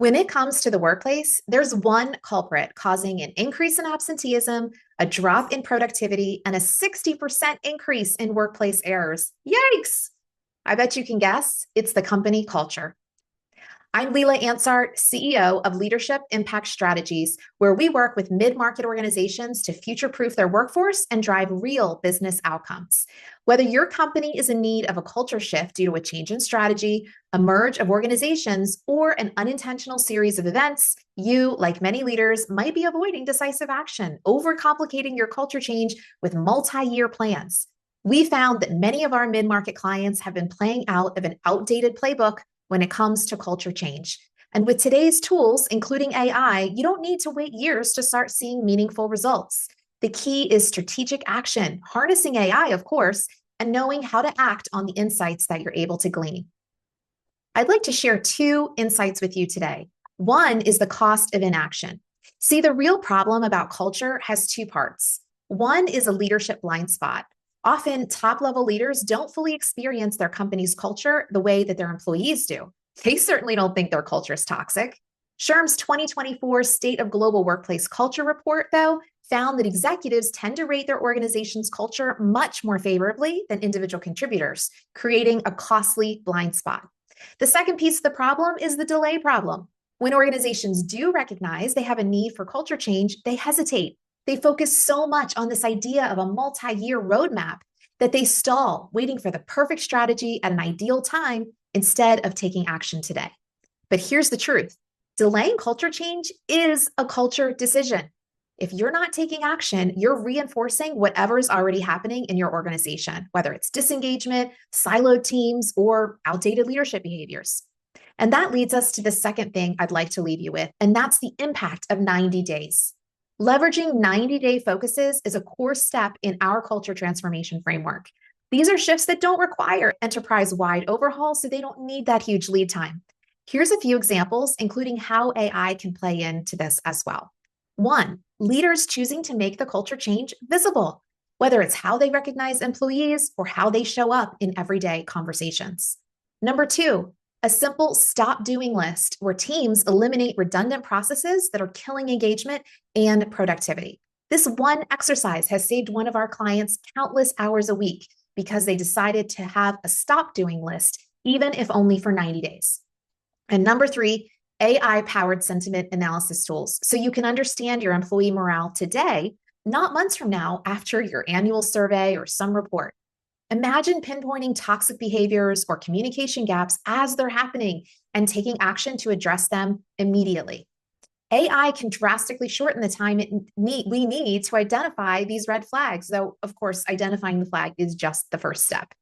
When it comes to the workplace, there's one culprit causing an increase in absenteeism, a drop in productivity, and a 60% increase in workplace errors. Yikes! I bet you can guess it's the company culture. I'm Leela Ansart, CEO of Leadership Impact Strategies, where we work with mid-market organizations to future-proof their workforce and drive real business outcomes. Whether your company is in need of a culture shift due to a change in strategy, a merge of organizations, or an unintentional series of events, you, like many leaders, might be avoiding decisive action, overcomplicating your culture change with multi-year plans. We found that many of our mid-market clients have been playing out of an outdated playbook when it comes to culture change. And with today's tools, including AI, you don't need to wait years to start seeing meaningful results. The key is strategic action, harnessing AI, of course, and knowing how to act on the insights that you're able to glean. I'd like to share two insights with you today. One is the cost of inaction. See, the real problem about culture has two parts. One is a leadership blind spot. Often, top-level leaders don't fully experience their company's culture the way that their employees do. They certainly don't think their culture is toxic. SHRM's 2024 State of Global Workplace Culture Report, though, found that executives tend to rate their organization's culture much more favorably than individual contributors, creating a costly blind spot. The second piece of the problem is the delay problem. When organizations do recognize they have a need for culture change, they hesitate. They focus so much on this idea of a multi-year roadmap that they stall, waiting for the perfect strategy at an ideal time instead of taking action today. But here's the truth. Delaying culture change is a culture decision. If you're not taking action, you're reinforcing whatever is already happening in your organization, whether it's disengagement, siloed teams, or outdated leadership behaviors. And that leads us to the second thing I'd like to leave you with, and that's the impact of 90 days. Leveraging 90-day focuses is a core step in our culture transformation framework. These are shifts that don't require enterprise-wide overhaul, so they don't need that huge lead time. Here's a few examples, including how AI can play into this as well. One, leaders choosing to make the culture change visible, whether it's how they recognize employees or how they show up in everyday conversations. Number two, a simple stop doing list where teams eliminate redundant processes that are killing engagement and productivity. This one exercise has saved one of our clients countless hours a week because they decided to have a stop doing list, even if only for 90 days. And number three, AI-powered sentiment analysis tools, so you can understand your employee morale today, not months from now after your annual survey or some report. Imagine pinpointing toxic behaviors or communication gaps as they're happening and taking action to address them immediately. AI can drastically shorten the time we need to identify these red flags, though, of course, identifying the flag is just the first step.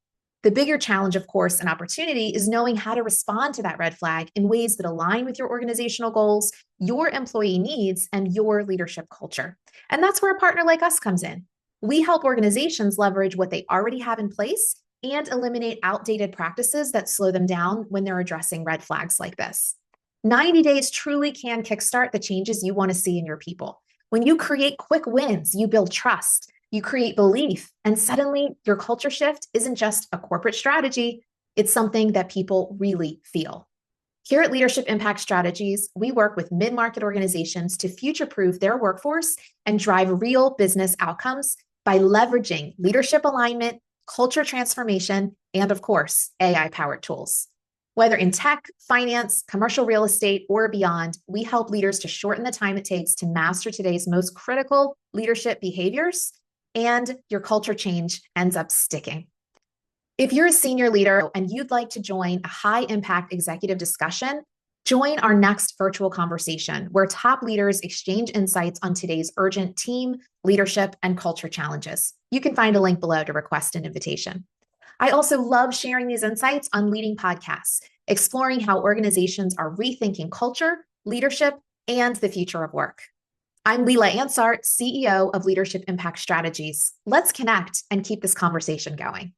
The bigger challenge, of course, and opportunity is knowing how to respond to that red flag in ways that align with your organizational goals, your employee needs, and your leadership culture. And that's where a partner like us comes in. We help organizations leverage what they already have in place and eliminate outdated practices that slow them down when they're addressing red flags like this. 90 days truly can kickstart the changes you want to see in your people. When you create quick wins, you build trust, you create belief, and suddenly your culture shift isn't just a corporate strategy, it's something that people really feel. Here at Leadership Impact Strategies, we work with mid-market organizations to future-proof their workforce and drive real business outcomes by leveraging leadership alignment, culture transformation, and of course, AI-powered tools. Whether in tech, finance, commercial real estate, or beyond, we help leaders to shorten the time it takes to master today's most critical leadership behaviors, and your culture change ends up sticking. If you're a senior leader and you'd like to join a high-impact executive discussion, join our next virtual conversation where top leaders exchange insights on today's urgent team, leadership, and culture challenges. You can find a link below to request an invitation. I also love sharing these insights on leading podcasts, exploring how organizations are rethinking culture, leadership, and the future of work. I'm Leela Ansart, CEO of Leadership Impact Strategies. Let's connect and keep this conversation going.